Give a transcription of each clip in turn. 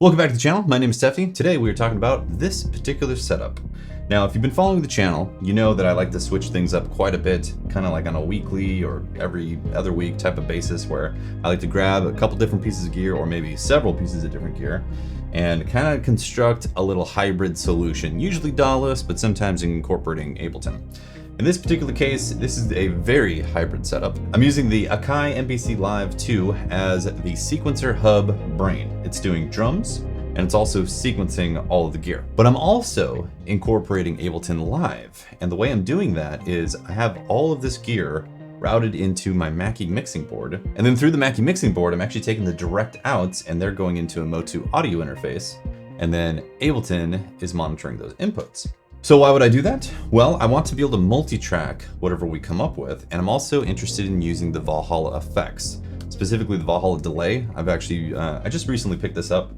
Welcome back to the channel. My name is Steffi. Today we are talking about this particular setup. Now, if you've been following the channel, you know that I like to switch things up quite a bit, kind of like on a weekly or every other week type of basis, where I like to grab a couple different pieces of gear or maybe several pieces of different gear and kind of construct a little hybrid solution, usually DAW-less, but sometimes incorporating Ableton. In this particular case, this is a very hybrid setup. I'm using the Akai MPC Live 2 as the sequencer hub brain. It's doing drums, and it's also sequencing all of the gear. But I'm also incorporating Ableton Live, and the way I'm doing that is I have all of this gear routed into my Mackie mixing board, and then through the Mackie mixing board, I'm actually taking the direct outs, and they're going into a Motu audio interface, and then Ableton is monitoring those inputs. So why would I do that? Well, I want to be able to multi-track whatever we come up with, and I'm also interested in using the Valhalla effects, specifically the Valhalla delay. I've actually, I just recently picked this up,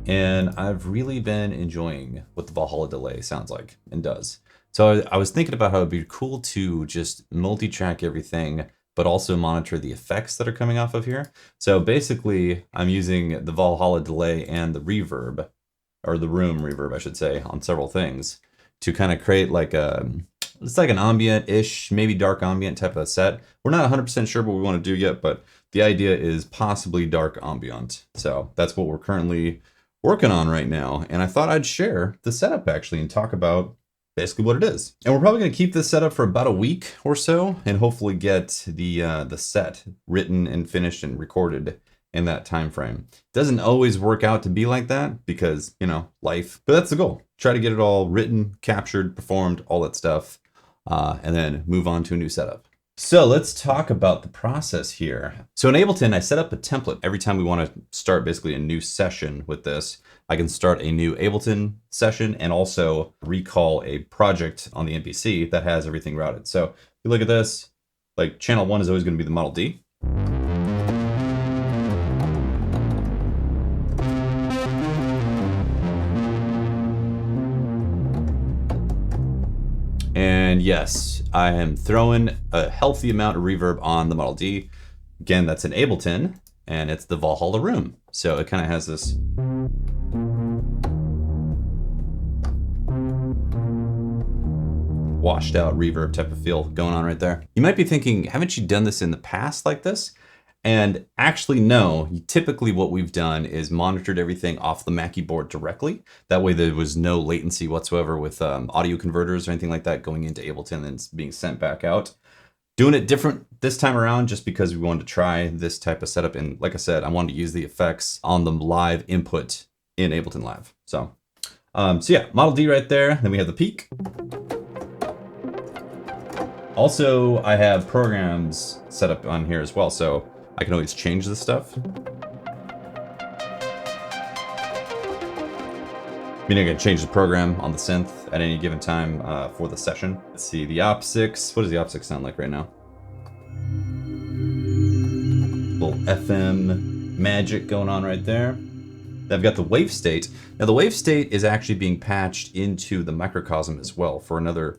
and I've really been enjoying what the Valhalla delay sounds like and does. So I was thinking about how it'd be cool to just multi-track everything, but also monitor the effects that are coming off of here. So basically, I'm using the Valhalla delay and the reverb, or the room reverb, I should say, on several things, to kind of create like it's like an ambient-ish, maybe dark ambient type of set. We're not 100% sure what we want to do yet, but the idea is possibly dark ambient. So that's what we're currently working on right now. And I thought I'd share the setup actually and talk about basically what it is. And we're probably going to keep this setup for about a week or so and hopefully get the set written and finished and recorded in that time frame. Doesn't always work out to be like that because, you know, life, but that's the goal. Try to get it all written, captured, performed, all that stuff, and then move on to a new setup. So let's talk about the process here. So in Ableton, I set up a template. Every time we want to start basically a new session with this, I can start a new Ableton session and also recall a project on the MPC that has everything routed. So if you look at this, like channel 1 is always going to be the Model D. And yes, I am throwing a healthy amount of reverb on the Model D. Again, that's an Ableton, and it's the Valhalla room. So it kind of has this washed out reverb type of feel going on right there. You might be thinking, haven't you done this in the past like this? And actually, no. Typically what we've done is monitored everything off the Mackie board directly. That way there was no latency whatsoever with audio converters or anything like that going into Ableton and being sent back out. Doing it different this time around just because we wanted to try this type of setup. And like I said, I wanted to use the effects on the live input in Ableton Live. So yeah, Model D right there. Then we have the peak. Also, I have programs set up on here as well. So I can always change this stuff. Meaning I can change the program on the synth at any given time for the session. Let's see, the Op6. What does the Op6 sound like right now? Little FM magic going on right there. I've got the wave state. Now the wave state is actually being patched into the microcosm as well for another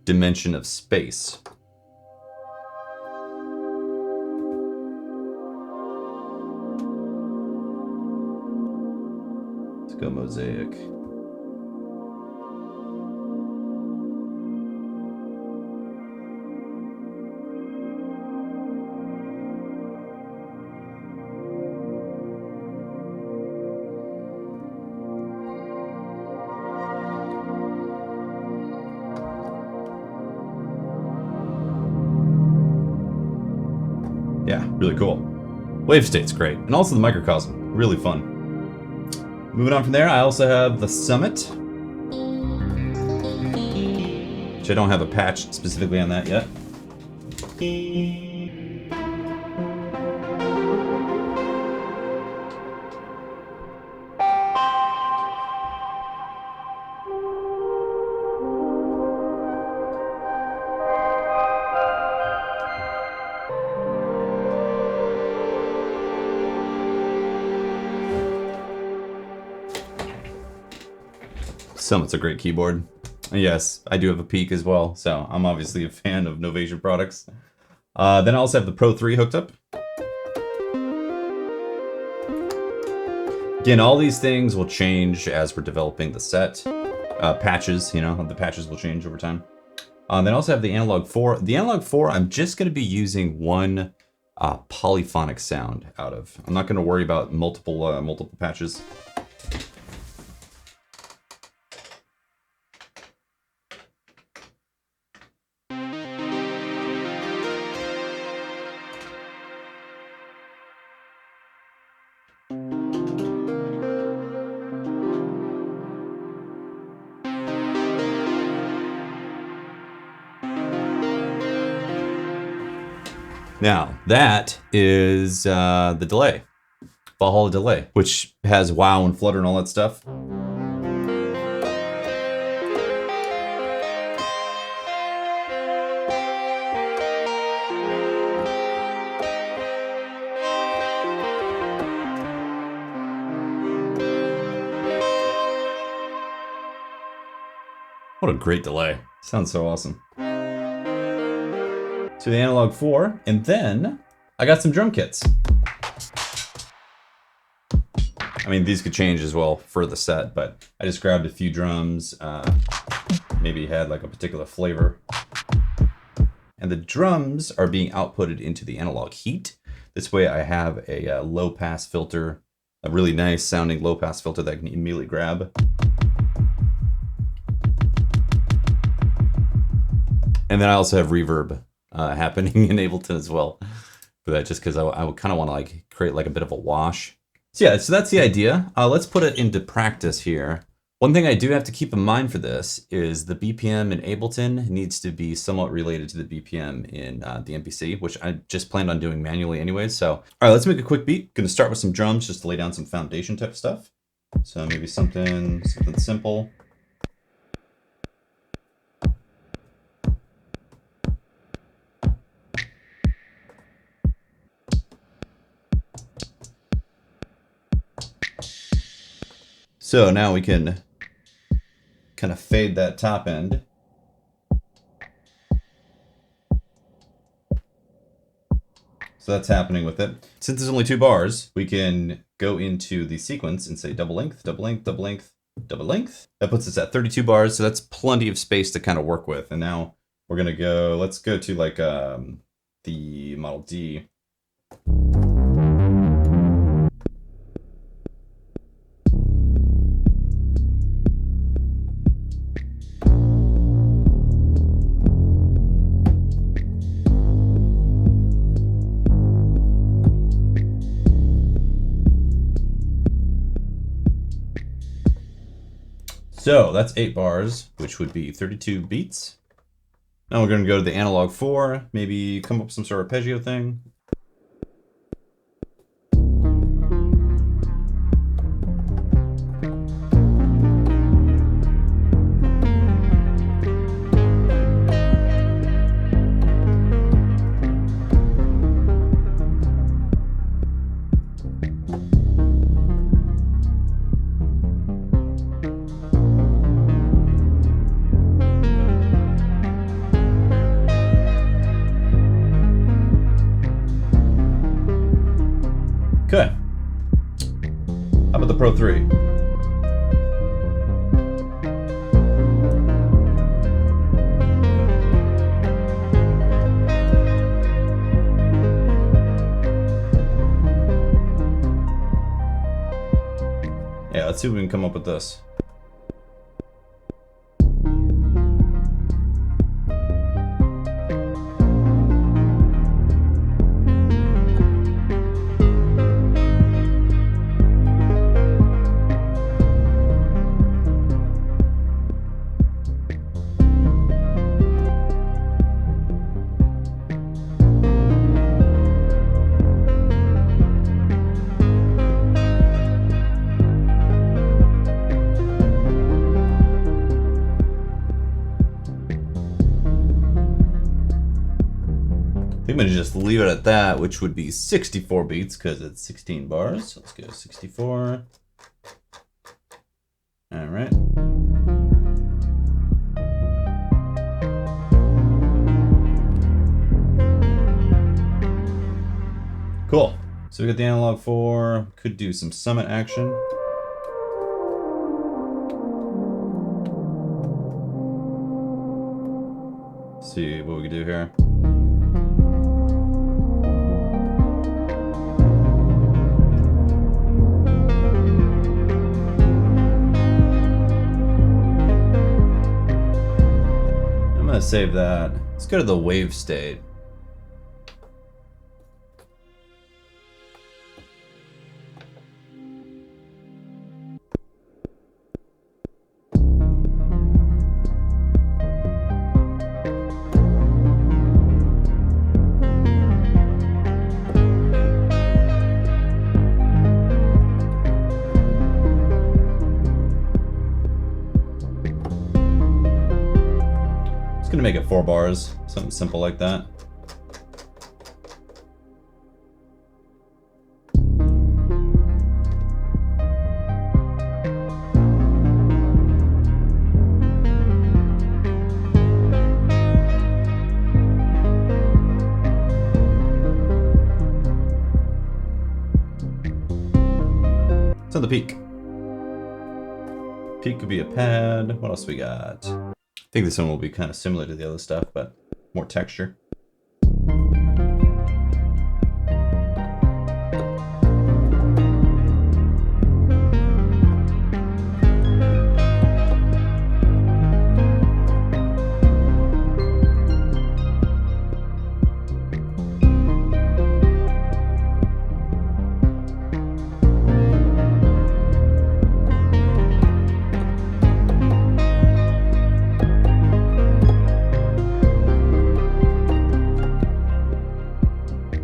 dimension of space. Go mosaic. Yeah, really cool. Wave state's great. And also the microcosm, really fun. Moving on from there, I also have the Summit, which I don't have a patch specifically on that yet. Summit's a great keyboard. Yes, I do have a Peak as well, so I'm obviously a fan of Novation products. Then I also have the Pro 3 hooked up. Again, all these things will change as we're developing the set. Patches, you know, the patches will change over time. Then I also have the analog 4. The analog 4, I'm just going to be using one polyphonic sound out of. I'm not going to worry about multiple patches. Now, that is the delay, Valhalla delay, which has wow and flutter and all that stuff. What a great delay. Sounds so awesome. To the analog 4, and then I got some drum kits. I mean, these could change as well for the set, but I just grabbed a few drums, maybe had like a particular flavor. And the drums are being outputted into the analog heat. This way I have a low pass filter, a really nice sounding low pass filter that I can immediately grab. And then I also have reverb happening in Ableton as well for that, just because I would kind of want to like create like a bit of a wash. So yeah, so that's the idea. Let's put it into practice here. One thing I do have to keep in mind for this is the BPM in Ableton needs to be somewhat related to the BPM in the MPC, which I just planned on doing manually anyways. So, all right, let's make a quick beat. Gonna start with some drums just to lay down some foundation type stuff. So maybe something simple. So now we can kind of fade that top end. So that's happening with it. Since there's only 2 bars, we can go into the sequence and say double length, double length, double length, double length. That puts us at 32 bars, so that's plenty of space to kind of work with. And now we're gonna go, let's go to like the Model D. So that's 8 bars, which would be 32 beats. Now we're going to go to the analog 4, maybe come up with some sort of arpeggio thing. Okay. How about the Pro 3? Yeah, let's see if we can come up with this. I'm gonna just leave it at that, which would be 64 beats because it's 16 bars. Let's go 64. All right. Cool. So So we got the analog 4, could do some summit action. See what we can do here. I'm gonna save that. Let's go to the wave state. Gonna make it 4 bars, something simple like that. So the peak. Peak could be a pad. What else we got? I think this one will be kind of similar to the other stuff, but more texture.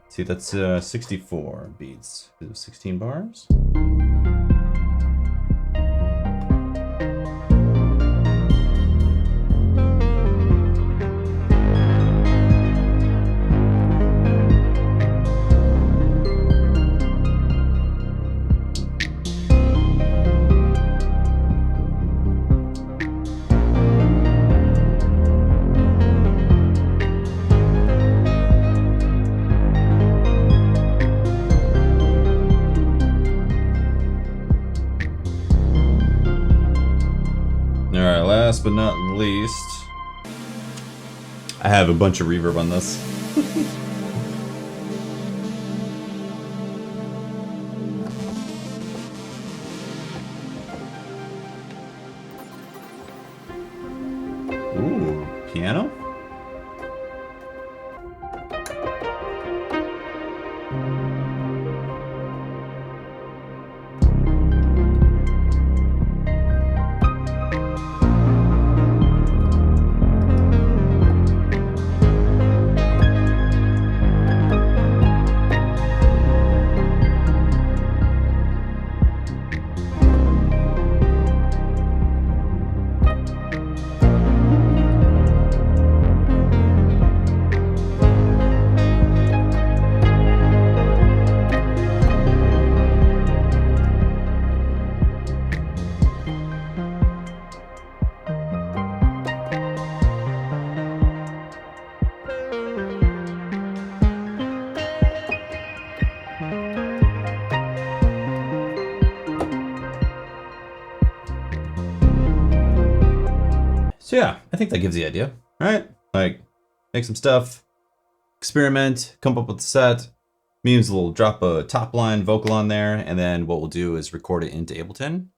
See, that's 64 beats. 16 bars. Alright, last but not least, I have a bunch of reverb on this. Ooh, piano? So yeah, I think that gives the idea, right? Like, make some stuff, experiment, come up with a set. Means we'll drop a top line vocal on there, and then what we'll do is record it into Ableton.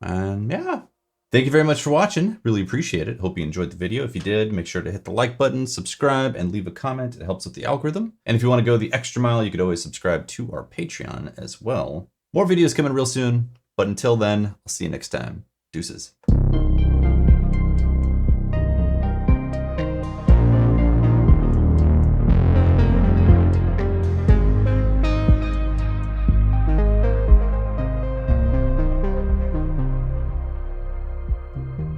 And yeah, thank you very much for watching. Really appreciate it. Hope you enjoyed the video. If you did, make sure to hit the like button, subscribe, and leave a comment. It helps with the algorithm. And if you want to go the extra mile, you could always subscribe to our Patreon as well. More videos coming real soon, but until then, I'll see you next time. Deuces.